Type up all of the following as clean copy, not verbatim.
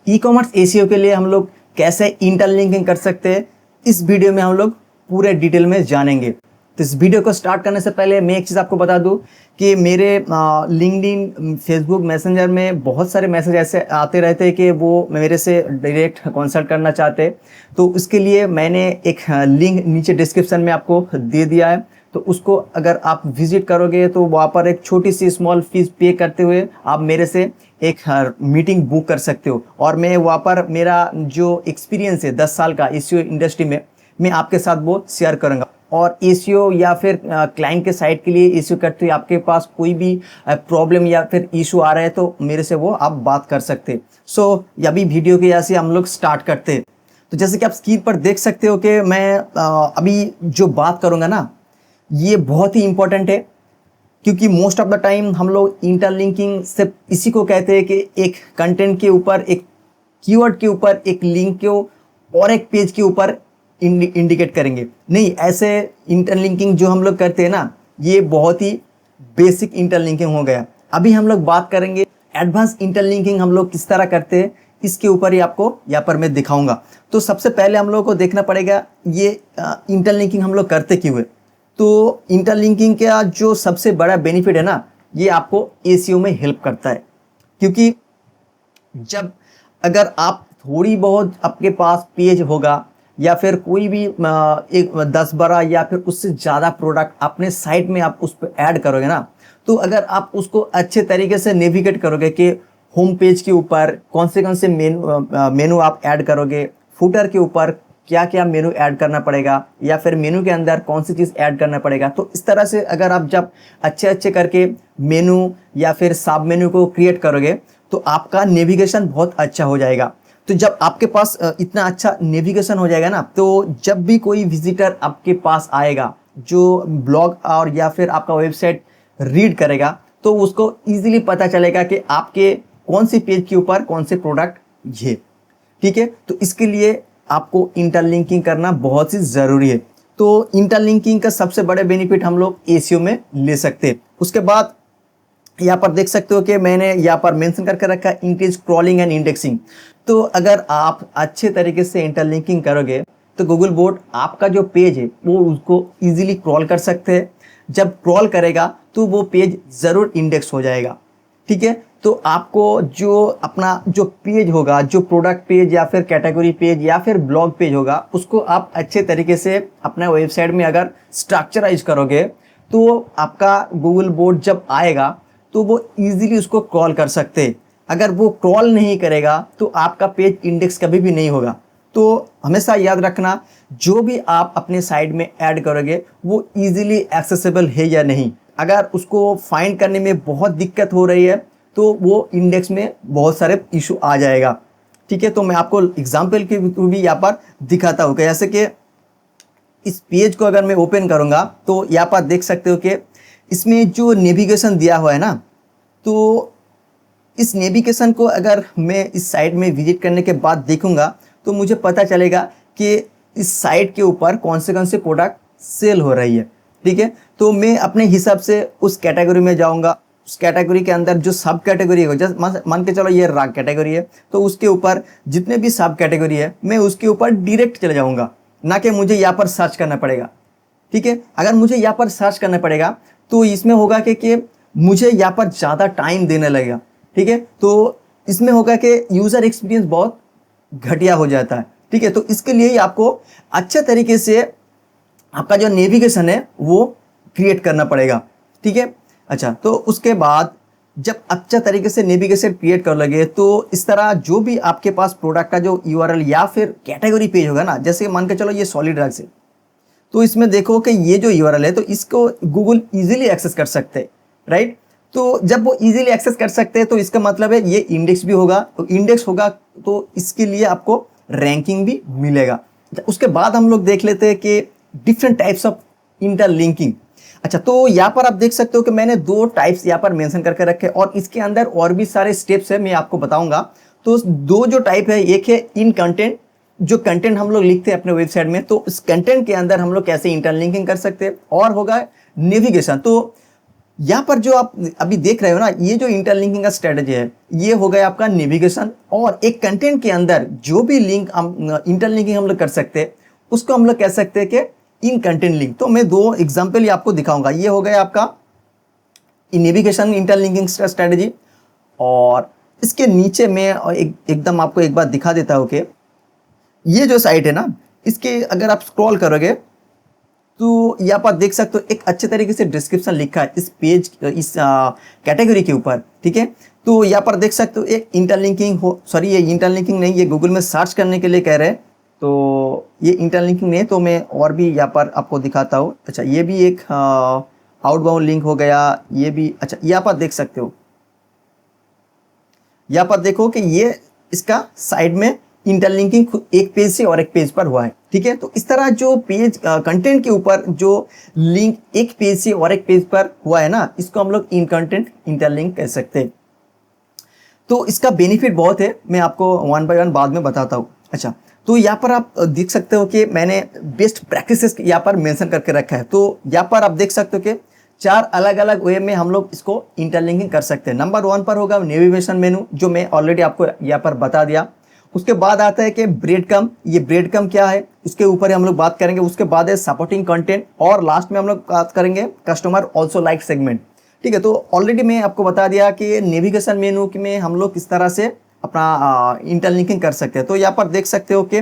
E commerce ACO के लिए हम लोग कैसे इंटरलिंकिंग कर सकते हैं, इस वीडियो में हम लोग पूरे डिटेल में जानेंगे। तो इस वीडियो को स्टार्ट करने से पहले मैं एक चीज़ आपको बता दूं कि मेरे लिंक्डइन, फेसबुक मैसेंजर में बहुत सारे मैसेज ऐसे आते रहते हैं कि वो मेरे से डायरेक्ट कंसल्ट करना चाहते हैं। तो उसके लिए मैंने एक लिंक नीचे डिस्क्रिप्शन में आपको दे दिया है, तो उसको अगर आप विजिट करोगे तो वहाँ पर एक छोटी सी स्मॉल फीस पे करते हुए आप मेरे से एक मीटिंग बुक कर सकते हो। और मैं वहाँ पर मेरा जो एक्सपीरियंस है 10 साल का एसईओ इंडस्ट्री में, मैं आपके साथ वो शेयर करूँगा। और एसईओ या फिर क्लाइंट के साइट के लिए एसईओ करते हुए आपके पास कोई भी प्रॉब्लम या फिर इशू आ रहा है तो मेरे से वो आप बात कर सकते। सो अभी वीडियो के यहाँ से हम लोग स्टार्ट करते। तो जैसे कि आप स्क्रीन पर देख सकते हो कि मैं अभी जो बात करूँगा ना, ये बहुत ही इंपॉर्टेंट है, क्योंकि मोस्ट ऑफ द टाइम हम लोग इंटरलिंकिंग सिर्फ इसी को कहते हैं कि एक कंटेंट के ऊपर, एक कीवर्ड के ऊपर, एक लिंक को और एक पेज के ऊपर इंडिकेट करेंगे। नहीं, ऐसे इंटरलिंकिंग जो हम लोग करते हैं ना, ये बहुत ही बेसिक इंटरलिंकिंग हो गया। अभी हम लोग बात करेंगे एडवांस इंटरलिंकिंग हम लोग किस तरह करते हैं, इसके ऊपर ही आपको यहाँ पर मैं दिखाऊंगा। तो सबसे पहले हम लोग को देखना पड़ेगा ये इंटरलिंकिंग हम लोग करते क्यों है। तो इंटरलिंकिंग का जो सबसे बड़ा बेनिफिट है ना, ये आपको एसीओ में हेल्प करता है। क्योंकि जब अगर आप थोड़ी बहुत आपके पास पेज होगा या फिर कोई भी एक 10-12 या फिर उससे ज़्यादा प्रोडक्ट अपने साइट में आप उस पर ऐड करोगे ना, तो अगर आप उसको अच्छे तरीके से नेविगेट करोगे कि होम पेज के ऊपर कौन से मेनू आप ऐड करोगे, फुटर के ऊपर क्या क्या मेनू ऐड करना पड़ेगा, या फिर मेनू के अंदर कौन सी चीज़ ऐड करना पड़ेगा, तो इस तरह से अगर आप जब अच्छे करके मेनू या फिर सब मेनू को क्रिएट करोगे तो आपका नेविगेशन बहुत अच्छा हो जाएगा। तो जब आपके पास इतना अच्छा नेविगेशन हो जाएगा ना, तो जब भी कोई विजिटर आपके पास आएगा जो ब्लॉग और या फिर आपका वेबसाइट रीड करेगा, तो उसको इजीली पता चलेगा कि आपके कौन सी पेज के ऊपर कौन से प्रोडक्ट ये। ठीक है, तो इसके लिए आपको इंटरलिंकिंग करना बहुत ही ज़रूरी है। तो इंटरलिंकिंग का सबसे बड़े बेनिफिट हम लोग एसीओ में ले सकते हैं। उसके बाद यहाँ पर देख सकते हो कि मैंने यहाँ पर मेंशन करके रखा है इंक्रीज क्रॉलिंग एंड इंडेक्सिंग। तो अगर आप अच्छे तरीके से इंटरलिंकिंग करोगे तो गूगल बोट आपका जो पेज है वो उसको इजीली क्रॉल कर सकते हैं। जब क्रॉल करेगा तो वो पेज ज़रूर इंडेक्स हो जाएगा। ठीक है, तो आपको जो अपना जो पेज होगा, जो प्रोडक्ट पेज या फिर कैटेगरी पेज या फिर ब्लॉग पेज होगा, उसको आप अच्छे तरीके से अपना वेबसाइट में अगर स्ट्रक्चराइज करोगे तो आपका गूगल बोट जब आएगा तो वो इजीली उसको क्रॉल कर सकते हैं। अगर वो क्रॉल नहीं करेगा तो आपका पेज इंडेक्स कभी भी नहीं होगा। तो हमेशा याद रखना, जो भी आप अपने साइट में ऐड करोगे वो इजीली एक्सेसिबल है या नहीं। अगर उसको फाइंड करने में बहुत दिक्कत हो रही है तो वो इंडेक्स में बहुत सारे इशू आ जाएगा। ठीक है, तो मैं आपको एग्जाम्पल के थ्रू भी यहाँ पर दिखाता हूँ। जैसे कि इस पेज को अगर मैं ओपन करूँगा तो यहाँ पर देख सकते हो कि इसमें जो नेविगेशन दिया हुआ है ना, तो इस नेविगेशन को अगर मैं इस साइट में विजिट करने के बाद देखूंगा तो मुझे पता चलेगा कि इस साइट के ऊपर कौन से प्रोडक्ट सेल हो रही है। ठीक है, तो मैं अपने हिसाब से उस कैटेगरी में जाऊंगा। उस कैटेगरी के अंदर जो सब कैटेगरी है, जैसे मान के चलो ये राग कैटेगरी है, तो उसके ऊपर जितने भी सब कैटेगरी है मैं उसके ऊपर डायरेक्ट चले जाऊँगा, ना कि मुझे यहाँ पर सर्च करना पड़ेगा। ठीक है, अगर मुझे यहाँ पर सर्च करना पड़ेगा तो इसमें होगा कि मुझे यहाँ पर ज़्यादा टाइम देने लगेगा। ठीक है, तो इसमें होगा कि यूज़र एक्सपीरियंस बहुत घटिया हो जाता है। ठीक है, तो इसके लिए आपको अच्छे तरीके से आपका जो नेविगेशन है वो क्रिएट करना पड़ेगा। ठीक है, अच्छा, तो उसके बाद जब अच्छा तरीके से नेविगेशन क्रिएट कर लगे तो इस तरह जो भी आपके पास प्रोडक्ट का जो यूआरएल या फिर कैटेगरी पेज होगा ना, जैसे मान के चलो ये सॉलिड ड्रग्स है, तो इसमें देखो कि ये जो यूआरएल है तो इसको गूगल इजीली एक्सेस कर सकते हैं। राइट, तो जब वो इजीली एक्सेस कर सकते हैं तो इसका मतलब है ये इंडेक्स भी होगा, तो इंडेक्स होगा तो इसके लिए आपको रैंकिंग भी मिलेगा। उसके बाद हम लोग देख लेते हैं कि डिफरेंट टाइप्स ऑफ इंटरलिंकिंग। अच्छा, तो यहाँ पर आप देख सकते हो कि मैंने 2 टाइप्स यहाँ पर मेंशन करके रखे और इसके अंदर और भी सारे स्टेप्स है, मैं आपको बताऊंगा। तो 2 जो टाइप है, एक है इन कंटेंट, जो कंटेंट हम लोग लिखते हैं अपने वेबसाइट में, तो उस कंटेंट के अंदर हम लोग कैसे इंटरलिंकिंग कर सकते हैं, और होगा नेविगेशन। तो यहाँ पर जो आप अभी देख रहे हो ना, ये जो इंटरलिंकिंग का स्ट्रेटजी है, ये हो गया आपका नेविगेशन। और एक कंटेंट के अंदर जो भी लिंक हम इंटरलिंकिंग हम लोग कर सकते हैं, उसको हम लोग कह सकते हैं कि इन कंटेंट लिंक। तो मैं 2 एग्जाम्पल आपको दिखाऊंगा। ये हो गया आपका नेविगेशन इंटरलिंकिंग स्ट्रेटजी, और इसके नीचे मैं एकदम आपको एक बार दिखा देता हूँ कि ये जो साइट है ना, इसके अगर आप स्क्रॉल करोगे तो यहाँ पर देख सकते हो एक अच्छे तरीके से डिस्क्रिप्शन लिखा है इस पेज, इस कैटेगरी के ऊपर, ठीक है। तो यहाँ पर देख सकते हो एक इंटरलिंकिंग ये इंटरलिंकिंग नहीं, ये गूगल में सर्च करने के लिए कह रहे हैं, तो ये इंटरलिंकिंग नहीं है। तो मैं और भी यहाँ पर आपको दिखाता हूँ। अच्छा, ये भी एक आउटबाउंड लिंक हो गया, ये भी। अच्छा, यहाँ पर देख सकते हो, यहाँ पर देखो कि ये इसका साइड में इंटरलिंकिंग एक पेज से और एक पेज पर हुआ है, ठीक है। तो इस तरह जो पेज कंटेंट के ऊपर जो लिंक एक पेज से और एक पेज पर हुआ है ना, इसको हम लोग इन कंटेंट इंटरलिंक कह सकते हैं। तो इसका बेनिफिट बहुत है, मैं आपको वन बाय वन बाद में बताता हूँ। अच्छा, तो यहाँ पर आप देख सकते हो कि मैंने बेस्ट प्रैक्टिसेस यहाँ पर मेंशन करके रखा है। तो यहाँ पर आप देख सकते हो कि 4 अलग अलग वे में हम लोग इसको इंटरलिंकिंग कर सकते हैं। नंबर 1 पर होगा नेविगेशन मेनू, जो मैं ऑलरेडी आपको यहाँ पर बता दिया। उसके बाद आता है कि ब्रेड कम, ये ब्रेड कम क्या है उसके ऊपर हम लोग बात करेंगे। उसके बाद है सपोर्टिंग कंटेंट, और लास्ट में हम लोग बात करेंगे कस्टमर ऑल्सो लाइक सेगमेंट, ठीक है। तो ऑलरेडी मैं आपको बता दिया कि नेविगेशन मेनू में हम लोग किस तरह से अपना इंटरलिंकिंग कर सकते हैं। तो यहाँ पर देख सकते हो कि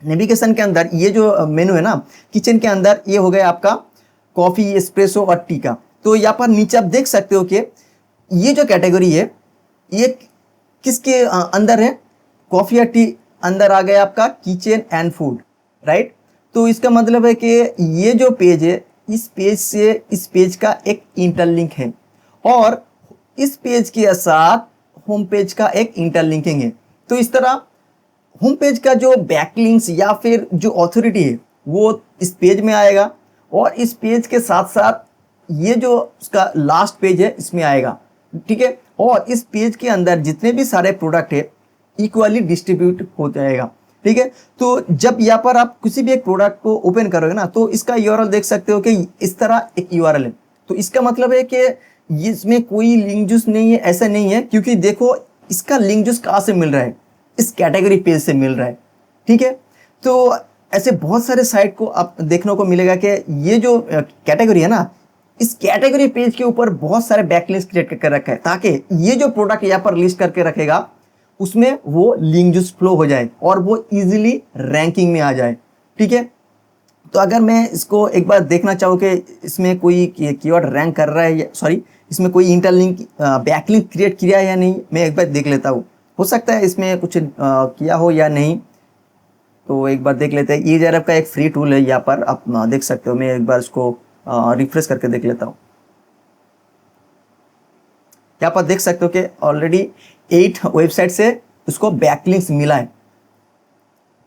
नेविगेशन के अंदर ये जो मेनू है ना, किचन के अंदर ये हो गया आपका कॉफ़ी, एस्प्रेसो और टी का। तो यहाँ पर नीचे आप देख सकते हो कि ये जो कैटेगरी है ये किसके अंदर है, कॉफ़ी या टी अंदर आ गया आपका किचन एंड फूड, राइट। तो इसका मतलब है कि ये जो पेज है, इस पेज से इस पेज का एक इंटरलिंक है, और इस पेज के साथ होम पेज का एक इंटरलिंकिंग है। तो इस तरह होम पेज का जो बैकलिंक्स या फिर जो ऑथोरिटी है वो इस पेज में आएगा, और इस पेज के साथ साथ ये जो उसका लास्ट पेज है इसमें आएगा, ठीक है। और इस पेज के अंदर जितने भी सारे प्रोडक्ट है इक्वली डिस्ट्रीब्यूट हो जाएगा, ठीक है। तो जब यहाँ पर आप किसी भी एक प्रोडक्ट को ओपन करोगे ना, तो इसका यूआरएल देख सकते हो कि इस तरह एक यूआरएल है। तो इसका मतलब है कि इसमें कोई लिंक जूस नहीं है, ऐसा नहीं है, क्योंकि देखो इसका लिंक जूस कहाँ से मिल रहा है, इस कैटेगरी पेज से मिल रहा है, ठीक है। तो ऐसे बहुत सारे साइट को आप देखने को मिलेगा कि ये जो कैटेगरी है ना, इस कैटेगरी पेज के ऊपर बहुत सारे बैकलिंक्स क्रिएट करके रखा है, ताकि ये जो प्रोडक्ट यहाँ पर लिस्ट करके रखेगा उसमें वो लिंक जूस फ्लो हो जाए और वो इजीली रैंकिंग में आ जाए, ठीक है। तो अगर मैं इसको एक बार देखना चाहूँ कि इसमें कोई कीवर्ड रैंक कर रहा है, सॉरी इसमें कोई इंटरलिंक बैकलिंक क्रिएट किया है या नहीं, मैं एक बार देख लेता हूँ। हो सकता है इसमें कुछ किया हो या नहीं, तो एक बार देख लेते हैं। ये जरा का एक फ्री टूल है, यहाँ पर आप देख सकते हो। मैं एक बार इसको रिफ्रेश करके देख लेता हूँ। यहाँ पर देख सकते हो कि ऑलरेडी 8 वेबसाइट से उसको बैकलिंक्स मिला है,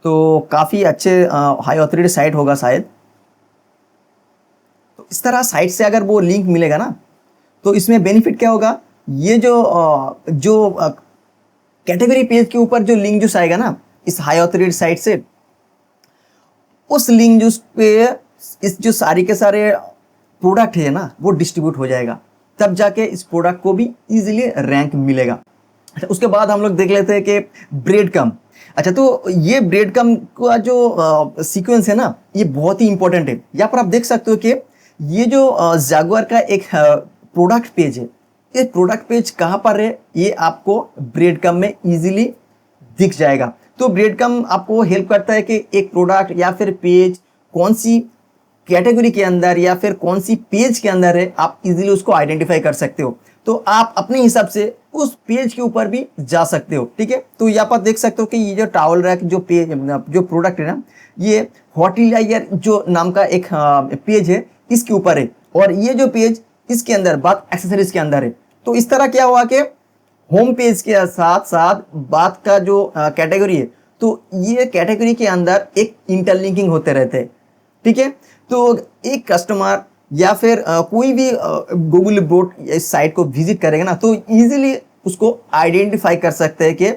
तो काफ़ी अच्छे हाई ऑथोरिटी साइट होगा शायद। तो इस तरह साइट से अगर वो लिंक मिलेगा ना, तो इसमें बेनिफिट क्या होगा, ये जो कैटेगरी पेज के ऊपर जो लिंक जूस आएगा ना इस हाई ऑथोरिटी साइट से, उस लिंक जूस पे इस जो सारे के सारे प्रोडक्ट है ना वो डिस्ट्रीब्यूट हो जाएगा, तब जाके इस प्रोडक्ट को भी इजीली रैंक मिलेगा। अच्छा, उसके बाद हम लोग देख लेते हैं कि ब्रेड कम। अच्छा, तो ये ब्रेड कम का जो सीक्वेंस है ना, ये बहुत ही इंपॉर्टेंट है। यहाँ पर आप देख सकते हो कि ये जो जागुआर का एक प्रोडक्ट पेज है, ये प्रोडक्ट पेज कहाँ पर है, ये आपको ब्रेड कम में इजीली दिख जाएगा। तो ब्रेड कम आपको हेल्प करता है कि एक प्रोडक्ट या फिर पेज कौन सी कैटेगरी के अंदर या फिर कौन सी पेज के अंदर है, आप इजीली उसको आइडेंटिफाई कर सकते हो। तो आप अपने हिसाब से उस पेज के ऊपर भी जा सकते हो, ठीक है। तो यहाँ पर देख सकते हो कि ये जो टॉवल रैक जो पेज जो प्रोडक्ट है ना, ये हॉटिलाइयर जो नाम का एक पेज है इसके ऊपर है, और ये जो पेज इसके अंदर बात एक्सेसरीज के अंदर है। तो इस तरह क्या हुआ कि होम पेज के साथ साथ बात का जो कैटेगरी है, तो ये कैटेगरी के अंदर एक इंटरलिंकिंग होते रहते हैं, ठीक है। तो एक कस्टमर या फिर कोई भी गूगल बोट इस साइट को विजिट करेगा ना, तो इजीली उसको आइडेंटिफाई कर सकते हैं कि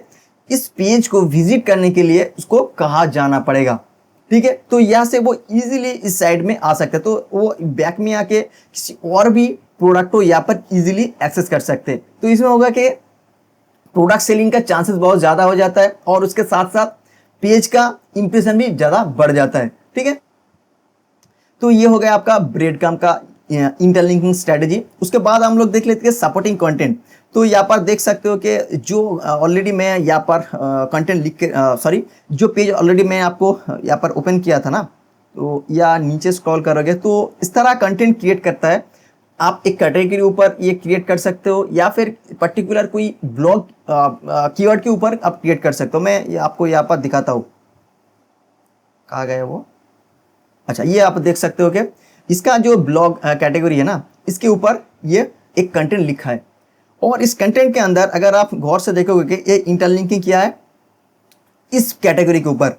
इस पेज को विजिट करने के लिए उसको कहाँ जाना पड़ेगा, ठीक है। तो यहाँ से वो इजीली इस साइट में आ सकते हैं। तो वो बैक में आके किसी और भी प्रोडक्ट को यहाँ पर इजीली एक्सेस कर सकते हैं। तो इसमें होगा कि प्रोडक्ट सेलिंग का चांसेस बहुत ज़्यादा हो जाता है और उसके साथ साथ पेज का इंप्रेशन भी ज़्यादा बढ़ जाता है। ठीक है, तो ये हो गया आपका ब्रेडक्रम का इंटरलिंकिंग स्ट्रेटजी। उसके बाद हम लोग देख लेते हैं सपोर्टिंग कंटेंट। तो यहाँ पर देख सकते हो कि जो ऑलरेडी मैं यहाँ पर कंटेंट लिख के सॉरी जो पेज ऑलरेडी मैं आपको यहाँ पर ओपन किया था ना, तो या नीचे स्क्रॉल करोगे तो इस तरह कंटेंट क्रिएट करता है। आप एक कैटेगरी ऊपर ये क्रिएट कर सकते हो या फिर पर्टिकुलर कोई ब्लॉग कीवर्ड के ऊपर आप क्रिएट कर सकते हो। मैं आपको यहाँ पर दिखाता हूँ, कहाँ गया वो, अच्छा ये आप देख सकते हो कि इसका जो ब्लॉग कैटेगरी है ना, इसके ऊपर ये एक कंटेंट लिखा है और इस कंटेंट के अंदर अगर आप गौर से देखोगे कि ये इंटरलिंकिंग किया है इस कैटेगरी के ऊपर।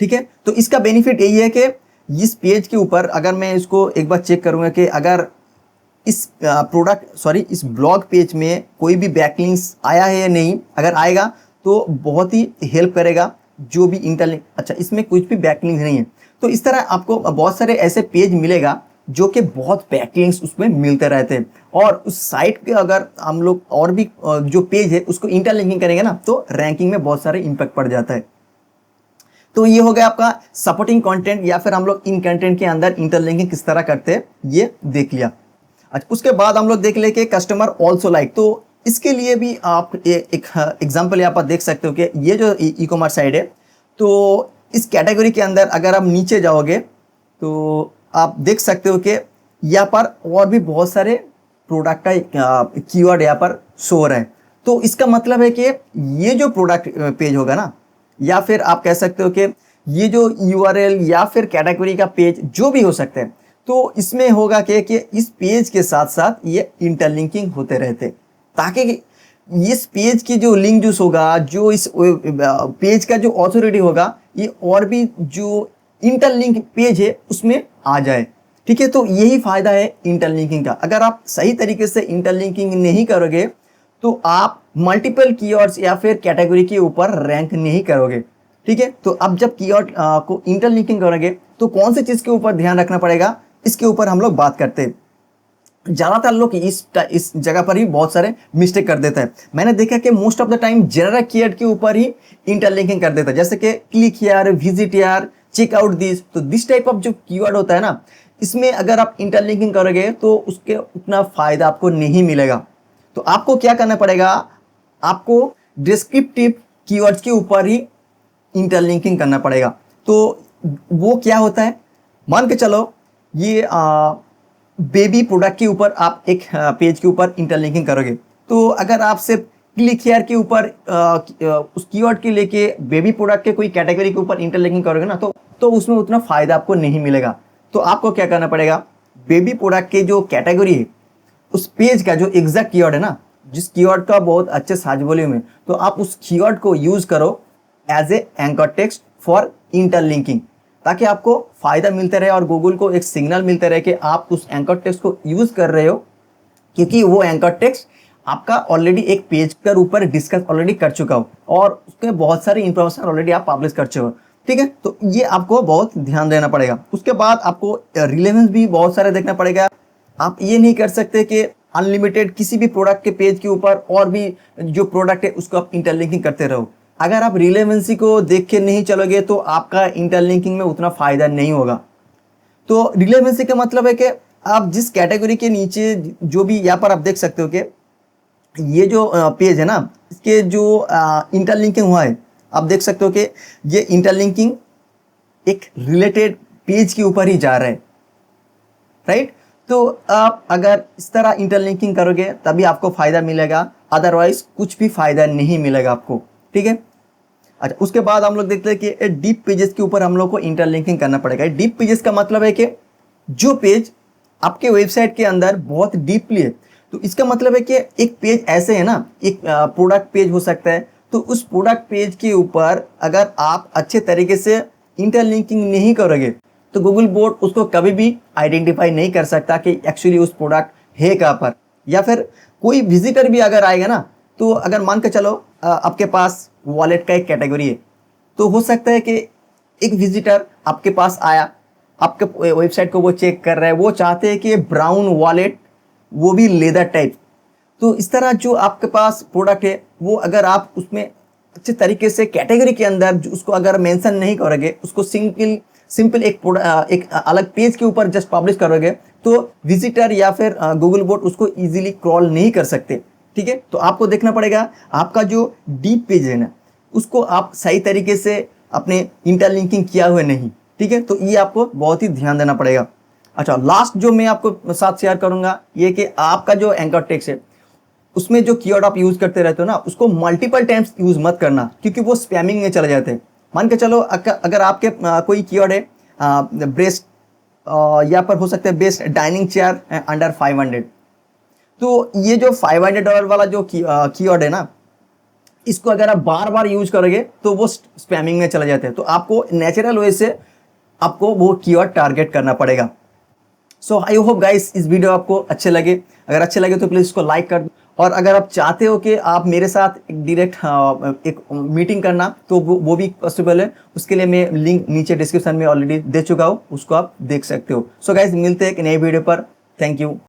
ठीक है, तो इसका बेनिफिट यही है कि इस पेज के ऊपर अगर मैं इसको एक बार चेक करूंगा कि अगर इस इस ब्लॉग पेज में कोई भी बैकलिंक्स आया है या नहीं, अगर आएगा तो बहुत ही हेल्प करेगा जो भी इंटरलिंक। अच्छा, इसमें कुछ भी बैकलिंक नहीं है, तो इस तरह आपको बहुत सारे ऐसे पेज मिलेगा जो कि बहुत बैकलिंक्स उसमें मिलते रहते हैं। और उस साइट के अगर हम लोग और भी जो पेज है उसको इंटरलिंकिंग करेंगे ना, तो रैंकिंग में बहुत सारे इम्पैक्ट पड़ जाता है। तो ये हो गया आपका सपोर्टिंग कंटेंट या फिर हम लोग इन कंटेंट के अंदर इंटरलिंकिंग किस तरह करते हैं ये देख लिया। अच्छा, उसके बाद हम लोग देख ले कि कस्टमर ऑल्सो लाइक। तो इसके लिए भी आप एक एग्जाम्पल यहाँ पर देख सकते हो कि ये जो ई कॉमर्स साइट है, तो इस कैटेगरी के अंदर अगर आप नीचे जाओगे तो आप देख सकते हो कि यहाँ पर और भी बहुत सारे प्रोडक्ट का कीवर्ड यहाँ पर शो हो रहा है। तो इसका मतलब है कि ये जो प्रोडक्ट पेज होगा ना, या फिर आप कह सकते हो कि ये जो यूआरएल या फिर कैटेगरी का पेज जो भी हो सकते हैं, तो इसमें होगा कि इस पेज के साथ साथ ये इंटरलिंकिंग होते रहते, ताकि इस पेज की जो लिंक जूस होगा, जो इस पेज का जो ऑथोरिटी होगा, ये और भी जो इंटरलिंक पेज है उसमें आ जाए। ठीक है, तो यही फायदा है इंटरलिंकिंग का। अगर आप सही तरीके से इंटरलिंकिंग नहीं करोगे तो आप मल्टीपल कीवर्ड्स या फिर कैटेगरी के ऊपर रैंक नहीं करोगे। ठीक है, तो अब जब कीवर्ड को इंटरलिंकिंग करोगे तो कौन सी चीज़ के ऊपर ध्यान रखना पड़ेगा, इसके ऊपर हम लोग बात करते हैं। ज़्यादातर लोग इस जगह पर ही बहुत सारे मिस्टेक कर देता है। मैंने देखा कि most of the time general keyword के ऊपर ही इंटरलिंकिंग कर देता है, जैसे कि click here, visit here, check out this. तो दिस टाइप ऑफ जो कीवर्ड होता है ना, इसमें अगर आप इंटरलिंकिंग करोगे तो उसके उतना फायदा आपको नहीं मिलेगा। तो आपको क्या करना पड़ेगा, आपको डिस्क्रिप्टिव कीवर्ड्स के ऊपर ही इंटरलिंकिंग करना पड़ेगा। तो वो क्या होता है, मान के चलो ये बेबी प्रोडक्ट के ऊपर आप एक पेज के ऊपर इंटरलिंकिंग करोगे, तो अगर आप सिर्फ क्लिक हियर के ऊपर उस कीवर्ड के लेके बेबी प्रोडक्ट के कोई कैटेगरी के ऊपर इंटरलिंकिंग करोगे ना, तो उसमें उतना फायदा आपको नहीं मिलेगा। तो आपको क्या करना पड़ेगा, बेबी प्रोडक्ट के जो कैटेगरी है उस पेज का जो एग्जैक्ट कीवर्ड है ना, जिस कीवर्ड का बहुत अच्छे सर्च वॉल्यूम है, तो आप उस कीवर्ड को यूज करो as a anchor text for interlinking, ताकि आपको फायदा मिलते रहे और गूगल को एक सिग्नल मिलते रहे कि आप उस एंकर टेक्स्ट को यूज कर रहे हो, क्योंकि वो एंकर टेक्स्ट आपका ऑलरेडी एक पेज के ऊपर डिस्कस ऑलरेडी कर चुका हो और उसके बहुत सारी इंफॉर्मेशन ऑलरेडी आप पब्लिश कर चुके हो। ठीक है, तो ये आपको बहुत ध्यान देना पड़ेगा। उसके बाद आपको रिलेवेंस भी बहुत सारे देखना पड़ेगा। आप ये नहीं कर सकते कि अनलिमिटेड किसी भी प्रोडक्ट के पेज के ऊपर और भी जो प्रोडक्ट है उसको आप इंटरलिंकिंग करते रहो। अगर आप रिलेवेंसी को देख के नहीं चलोगे तो आपका इंटरलिंकिंग में उतना फायदा नहीं होगा। तो रिलेवेंसी का मतलब है कि आप जिस कैटेगरी के नीचे जो भी यहाँ पर आप देख सकते हो कि ये जो पेज है ना, इसके जो इंटरलिंकिंग हुआ है, आप देख सकते हो कि ये इंटरलिंकिंग एक रिलेटेड पेज के ऊपर ही जा रहा है, राइट। तो आप अगर इस तरह इंटरलिंकिंग करोगे तभी आपको फायदा मिलेगा, अदरवाइज कुछ भी फायदा नहीं मिलेगा आपको। ठीक है, अच्छा उसके बाद हम लोग देखते हैं कि डीप पेजेस के ऊपर हम लोग को इंटरलिंकिंग करना पड़ेगा। डीप पेजेस का मतलब है कि जो पेज आपके वेबसाइट के अंदर बहुत डीपली है, तो इसका मतलब है कि एक पेज ऐसे है ना, एक प्रोडक्ट पेज हो सकता है, तो उस प्रोडक्ट पेज के ऊपर अगर आप अच्छे तरीके से इंटरलिंकिंग नहीं करोगे तो गूगल बोर्ड उसको कभी भी आइडेंटिफाई नहीं कर सकता कि एक्चुअली उस प्रोडक्ट है कहाँ पर। या फिर कोई विजिटर भी अगर आएगा ना, तो अगर मान के चलो आपके पास वॉलेट का एक कैटेगरी है, तो हो सकता है कि एक विजिटर आपके पास आया, आपके वेबसाइट को वो चेक कर रहा है, वो चाहते हैं कि ब्राउन वॉलेट, वो भी लेदर टाइप। तो इस तरह जो आपके पास प्रोडक्ट है वो अगर आप उसमें अच्छे तरीके से कैटेगरी के अंदर उसको अगर मेंशन नहीं करोगे, उसको सिंपल एक अलग पेज के ऊपर जस्ट पब्लिश करोगे, तो विजिटर या फिर गूगल बोट उसको इजीली क्रॉल नहीं कर सकते। ठीक है, तो आपको देखना पड़ेगा आपका जो डीप पेज है ना, उसको आप सही तरीके से अपने इंटरलिंकिंग किया हुआ नहीं। ठीक है, तो ये आपको बहुत ही ध्यान देना पड़ेगा। अच्छा, लास्ट जो मैं आपको साथ शेयर करूंगा ये कि आपका जो एंकर टेक्स्ट है उसमें जो कीवर्ड आप यूज करते रहते हो ना, उसको मल्टीपल टाइम्स यूज मत करना, क्योंकि वो स्पैमिंग में चले जाते हैं। मान के चलो अगर आपके कोई कीवर्ड है ब्रेस्ट या पर हो सकता है बेस्ट डाइनिंग चेयर अंडर 500, तो ये जो $500 वाला जो कीवर्ड है ना, इसको अगर आप बार बार यूज करोगे तो वो स्पैमिंग में चले जाते हैं। तो आपको नेचुरल वे से आपको वो कीवर्ड टारगेट करना पड़ेगा। सो आई होप गाइस इस वीडियो आपको अच्छे लगे। अगर अच्छे लगे तो प्लीज़ इसको लाइक कर दो, और अगर आप चाहते हो कि आप मेरे साथ एक डायरेक्ट एक मीटिंग करना, तो वो भी पॉसिबल है। उसके लिए मैं लिंक नीचे डिस्क्रिप्शन में ऑलरेडी दे चुका हूँ, उसको आप देख सकते हो। सो गाइस मिलते हैं एक नई वीडियो पर। Thank you.